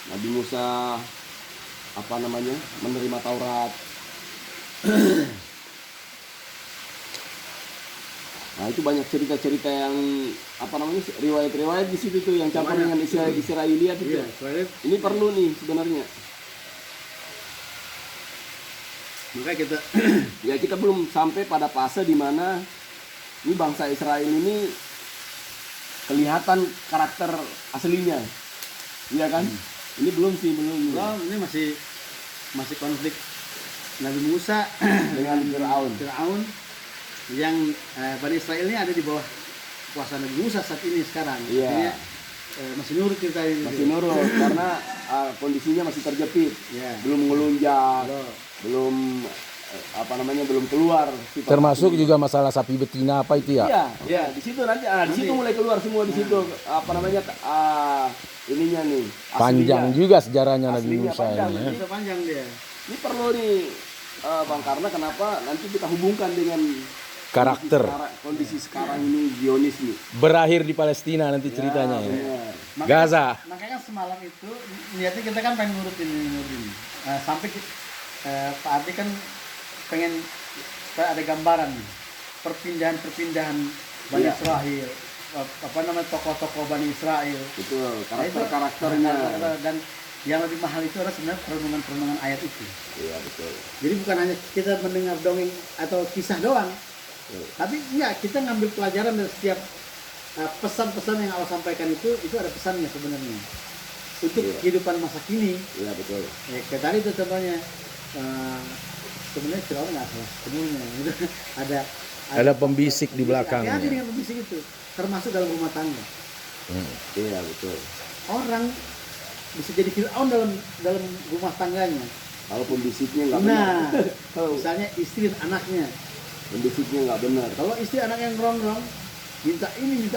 Nabi Musa menerima Taurat. Nah itu banyak cerita-cerita yang riwayat-riwayat di situ tuh yang campur dengan Israeliat itu. Iya, ini perlu nih sebenarnya. Maka kita ya kita belum sampai pada fase di mana ini bangsa Israel ini kelihatan karakter aslinya, iya kan? Ini belum. Ini masih konflik Nabi Musa dengan Firaun yang Bani Israel ini ada di bawah kuasa Nabi Musa saat ini sekarang. Iya. Masih nurut kita ini. Masih nurut karena kondisinya masih terjepit, belum ngelunjak, belum belum keluar. Termasuk juga masalah sapi betina apa itu ya? Iya, di situ nanti di situ mulai keluar semua di situ ininya nih. Panjang juga sejarahnya Nabi Musa ini. Panjang dia. Ini perlu nih Bang, karena kenapa nanti kita hubungkan dengan karakter kondisi sekarang ini Zionis nih. Berakhir di Palestina nanti ceritanya ya. Gaza. Makanya semalam itu niatnya kita kan pengen ngurutin. Sampai Pak Ardi kan pengen supaya ada gambaran nih perpindahan Bani Israel, tokoh-tokoh Bani Israel. Betul, karakternya. Dan yang lebih mahal itu adalah sebenarnya perenungan ayat itu. Iya betul. Jadi bukan hanya kita mendengar dongeng atau kisah doang, tapi kita ngambil pelajaran dari setiap pesan-pesan yang Allah sampaikan itu ada pesannya sebenarnya untuk kehidupan masa kini. Iya betul. Kayak tadi itu contohnya sebenarnya Firaun nggak salah sebenarnya. ada pembisik di belakangnya. Hati-hati dengan pembisik itu, termasuk dalam rumah tangga. Iya betul. Orang bisa jadi Firaun dalam rumah tangganya. Kalau pembisiknya nggak benar. Misalnya istri dan anaknya. Pembisiknya nggak benar. Kalau istri anak yang rongrong, minta ini,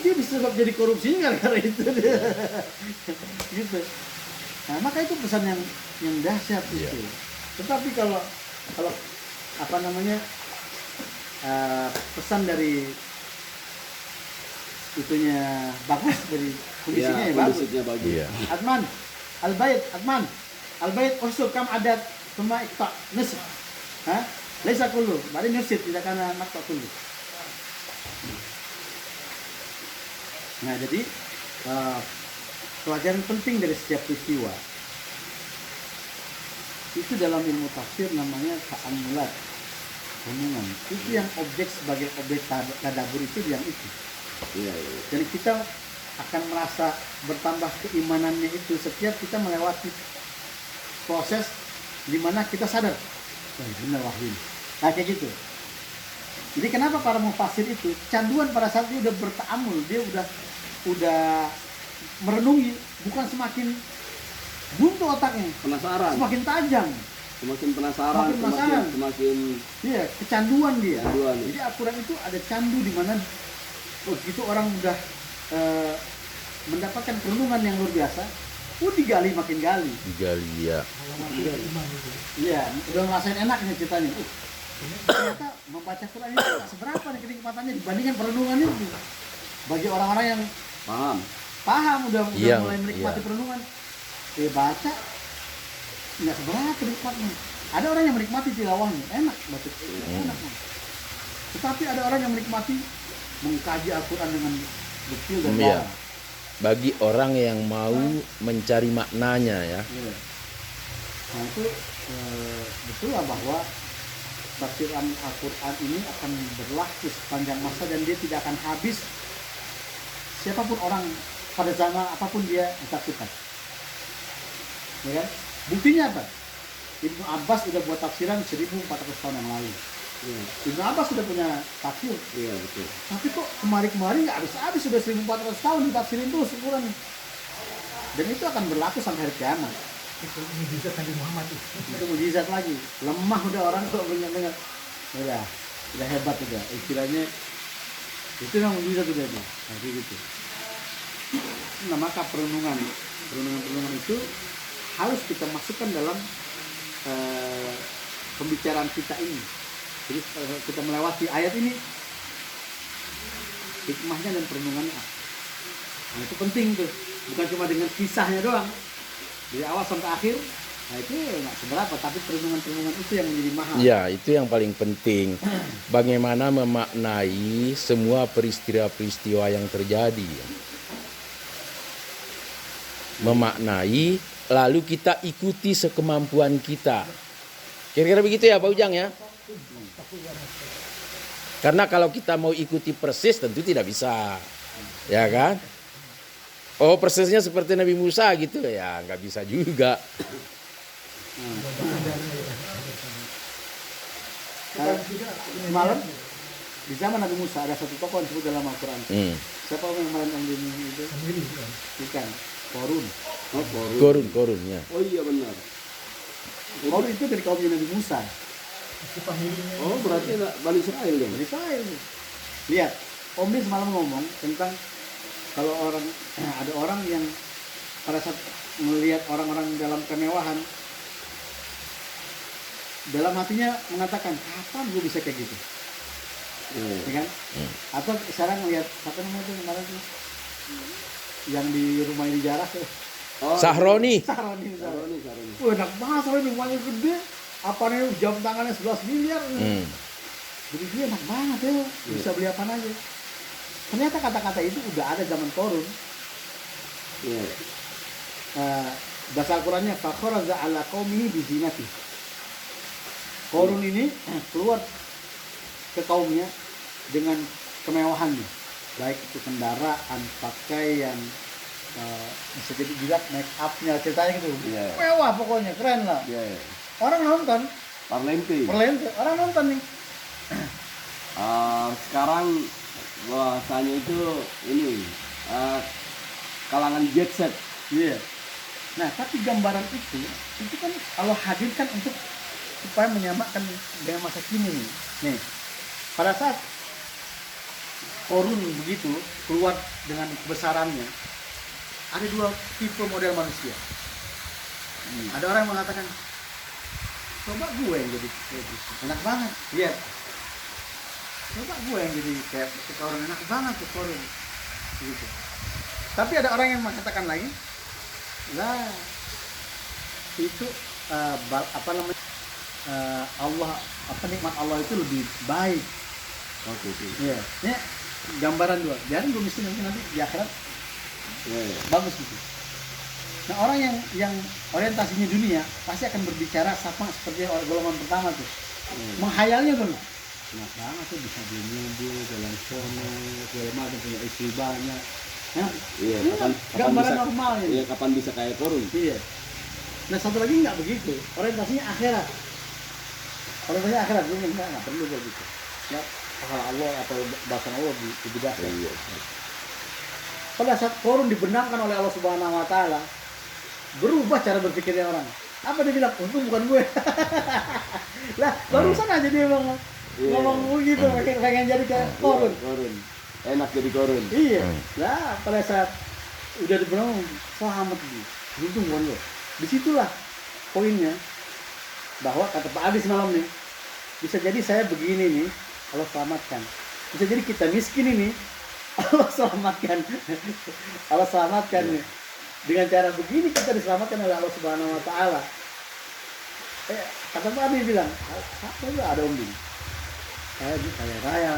dia bisa sebab jadi korupsinya gara-gara itu. Gitu. Nah, maka itu pesan yang dahsyat itu. Tetapi kalau pesan dari itunya bagus, dari kondisinya bagus. Iya. Adman, al-bait usur kam adat cuma ikta nisf. Laisa kullu, bari nisf tidak kana makta kullu. Nah, jadi pelajaran penting dari setiap peristiwa itu dalam ilmu tafsir namanya ta'ammulat, renungan. Itu yang sebagai objek tadabbur itu yang itu. Iya. Jadi kita akan merasa bertambah keimanannya itu setiap kita melewati proses di mana kita sadar, benar wahyu. Nah, kayak gitu. Jadi kenapa para mufasir itu canduan pada saat dia udah berta'amul, dia udah merenungi, bukan semakin buntu otaknya, penasaran, semakin tajam, semakin penasaran, semakin kecanduan dia. Jadi Al-Quran itu ada candu di mana begitu orang udah mendapatkan perenungan yang luar biasa, digali makin gali. Ya. Iya, udah ngerasain enaknya ceritanya. Ternyata membaca Quran itu tak seberapa nih kenikmatannya dibandingkan perenungan itu. Bagi orang-orang yang paham udah mulai menikmati perenungan, baca nggak seberapa nikmatnya. Ada orang yang menikmati tilawahnya, enak baca, enak. Tetapi ada orang yang menikmati mengkaji Al-Quran dengan detail dan dalam. Bagi orang yang mau mencari maknanya ya. Nah itu betul lah bahwa tafsiran Al-Quran ini akan berlaku sepanjang masa dan dia tidak akan habis. Siapapun orang pada zaman apapun dia ditafsirkan. Ya kan? Buktinya apa? Ibnu Abbas sudah buat tafsiran 1400 tahun yang lalu. Ibnu Abbas sudah punya tafsir. Iya betul. Tapi kok kemari-kemari nggak habis-habis, sudah 1400 tahun ditafsirin terus ukuran. Dan itu akan berlaku sampai hari kiamat. Itu mujizat Nabi Muhammad itu mujizat lagi. Lemah udah orang kok dengar. Udah hebat udah. Istilahnya itu yang mujizat udah itu. Nah, gitu. Nah, maka perenungan itu harus kita masukkan dalam pembicaraan kita ini. Jadi kita melewati ayat ini, hikmahnya dan perenungannya. Nah, itu penting tuh. Bukan cuma dengan kisahnya doang, dari awal sampai akhir. Nah itu nggak seberapa, tapi perlindungan itu yang menjadi mahal. Ya, itu yang paling penting. Bagaimana memaknai semua peristiwa-peristiwa yang terjadi. Memaknai, lalu kita ikuti sekemampuan kita. Kira-kira begitu ya Pak Ujang ya? Karena kalau kita mau ikuti persis tentu tidak bisa. Ya kan? Oh persisnya seperti Nabi Musa gitu ya, nggak bisa juga. Malam di zaman Nabi Musa ada satu tokoh yang disebut dalam Al-Quran. Siapa orang yang malam yang itu? Ikan. Korun. Oh, korun. Korun ya. Oh iya benar. Korun itu dari kaum Nabi Musa. Oh berarti Bani Israel dong. Dari Israel. Lihat, Om Lis semalam ngomong tentang kalau ada orang yang pada saat melihat orang-orang dalam kemewahan, dalam hatinya mengatakan kapan gue bisa kayak gitu, ya kan? Atau sekarang melihat apa namanya itu kemarin tuh yang di rumah ini jarak tuh. Oh, Sahroni. Saroni. Wah enak banget soalnya rumahnya gede, apa nih jam tangannya 11 miliar. Jadi dia enak banget ya, bisa beli apa aja. Ternyata kata-kata itu udah ada zaman Korun. Iya. Bahasa Al-Qurannya fakharaja ala qaumihi bi zinati. Korun ini keluar ke kaumnya dengan kemewahannya, baik itu kendaraan, pakaian, bisa jadi juga make upnya, ceritanya gitu. Iya. Mewah pokoknya, keren lah. Iya. Orang nonton, Parlente. orang nonton nih. Sekarang bahasanya itu ini kalangan jet set. Iya. Nah, tapi gambaran itu kan Allah hadirkan untuk supaya menyamakan dengan masa kini nih. Nih, pada saat Korun begitu keluar dengan kebesarannya, ada dua tipe model manusia. Ada orang yang mengatakan, coba gue yang jadi kayak gitu, enak banget. Lihat, coba gue yang jadi kayak Korun, enak banget tuh Korun. Gitu. Tapi ada orang yang mengatakan lagi, lah itu apa namanya? Allah, apa nikmat Allah itu lebih baik. Oke. Iya. Ini gambaran dua. Biarin gue miskin nanti di akhirat bagus gitu. Nah orang yang orientasinya dunia pasti akan berbicara sama seperti golongan pertama tuh. Menghayalnya tuh. Enak banget tuh bisa beli mobil, jalan sono, segala macam, punya istri banyak. Nah, Iya. Kapan gambaran bisa, normalnya. Iya, kapan bisa kayak Korun? Iya. Nah satu lagi nggak begitu, orientasinya akhirat. Orientasinya akhirat, ini nggak perlu kayak gitu. Nggak pahala Allah atau bahasa Allah di dasar. Iya. Pada saat Korun dibenarkan oleh Allah Subhanahu Wa Taala, berubah cara berpikirnya orang. Apa dia bilang? Untung bukan gue. Lah barusan aja dia ngomong begitu, pengen jadi kayak Korun. Korun. Enak jadi Korun. Iya. Lah pada saat udah dibenarkan, selamat nih. Untung bukan gue. Disitulah poinnya bahwa kata Pak Adi semalam nih, bisa jadi saya begini nih, Allah selamatkan. Bisa jadi kita miskin ini, Allah selamatkan. Allah selamatkan nih. Dengan cara begini kita diselamatkan oleh Allah Subhanahu Wa Taala. Kata Pak Adi bilang, apa itu ada Om Bin? Saya kaya raya,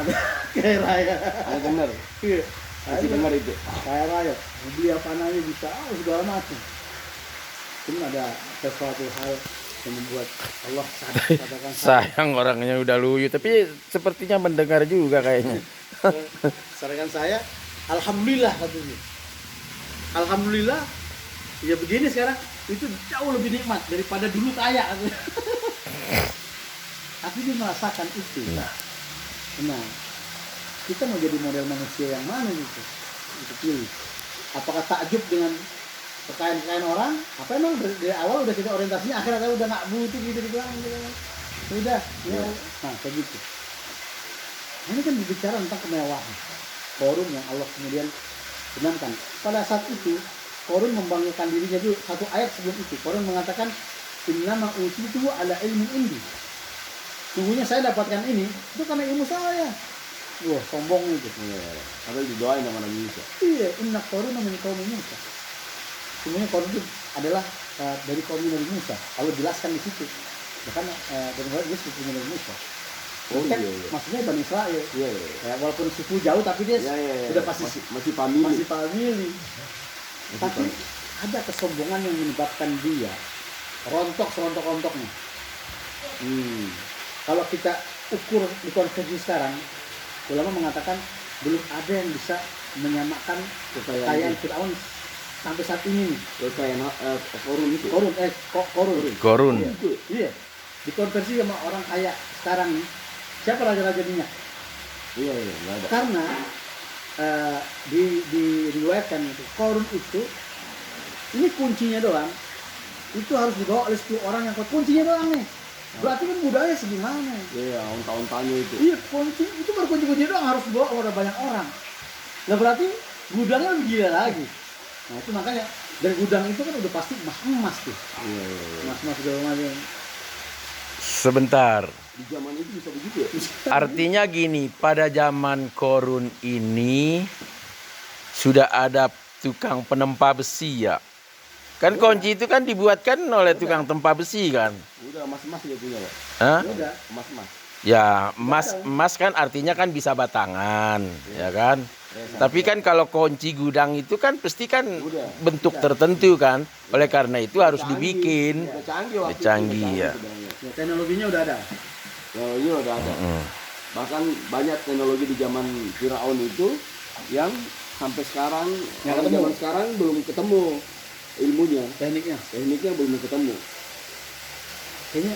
kaya raya. Ada benar. Iya. Masih dengar itu. Kaya raya, mau beli apa aja bisa, segala macam. Cuma ada sesuatu hal yang membuat Allah sadarkan Sayang orangnya udah luyu, tapi sepertinya mendengar juga kayaknya. sadarkan saya, alhamdulillah katanya. Alhamdulillah, ya begini sekarang itu jauh lebih nikmat daripada dulu kaya. Tapi dia merasakan itu. Nah, kita mau jadi model manusia yang mana gitu? Kita pilih. Apakah takjub dengan kekayaan orang? Apa emang dari awal udah kita orientasinya akhirnya udah nggak butuh gitu dibilang gitu. Sudah, ya. Nah kayak gitu. Ini kan berbicara tentang kemewahan. Korun yang Allah kemudian benarkan. Pada saat itu Korun membanggakan dirinya dulu. Satu ayat sebelum itu Korun mengatakan innama utitu ala ilmin indi. Sungguhnya saya dapatkan ini itu karena ilmu saya. Wah sombong itu. Padahal didoain sama Nabi Musa. Iya, inna Korun min qaumi Musa. Sebenarnya Korun itu adalah dari kaum Nabi Musa. Allah jelaskan di situ. Bahkan dari dia suku Nabi Musa. Oh Kan iya. maksudnya Bani Israel. Iya, iya. Ya, walaupun suku jauh tapi dia Iya. sudah pasti masih family. masih family. Tapi ada kesombongan yang menyebabkan dia rontok serontok-rontoknya. Kalau kita ukur di konversi sekarang, ulama mengatakan belum ada yang bisa menyamakan kekayaan Fir'aun sampai saat ini. Kekayaan korun itu. Korun. Iya. Dikonversi sama orang kaya sekarang nih. Siapa raja-raja minyak? Iya, nggak ada. Karena diriwayatkan itu korun itu ini kuncinya doang. Itu harus dibawa oleh 10 orang yang kuat. Kuncinya doang nih. Berarti kan budaya segimana? Iya, onta-ontanya itu. Iya, kunci itu baru kunci doang harus dibawa oleh banyak orang. Nah berarti gudangnya lebih gila lagi. Nah itu makanya dari gudang itu kan udah pasti emas tuh. Iya. Emas segala macam. Sebentar. Di zaman itu bisa begitu ya? Artinya gini, pada zaman korun ini sudah ada tukang penempa besi ya. Kan kunci itu kan dibuatkan oleh tukang tempa besi kan. Udah emas-emas dia punya, Pak. Hah? Udah. Emas-emas. Ya, emas kan artinya kan bisa batangan, ya kan? Tapi kan kalau kunci gudang itu kan pasti kan bentuk tertentu kan. Oleh karena itu harus dibikin. Udah canggih waktu itu, Canggih, ya. Ya, teknologinya udah ada. Teknologinya udah ada. Bahkan banyak teknologi di zaman Firaun itu yang sampai sekarang, Nggak orang ketemu. zaman sekarang belum ketemu ilmunya, Tekniknya. tekniknya belum ketemu. Kayaknya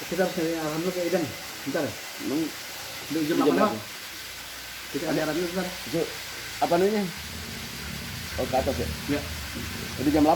kita harus cari arahan dulu ke Idan. Bentar ya. Emang Udah jam jam 8 berapa? Kita cari arahan dulu bentar. itu apa namanya? Oh, ke atas ya? Ya. Udah jam 8.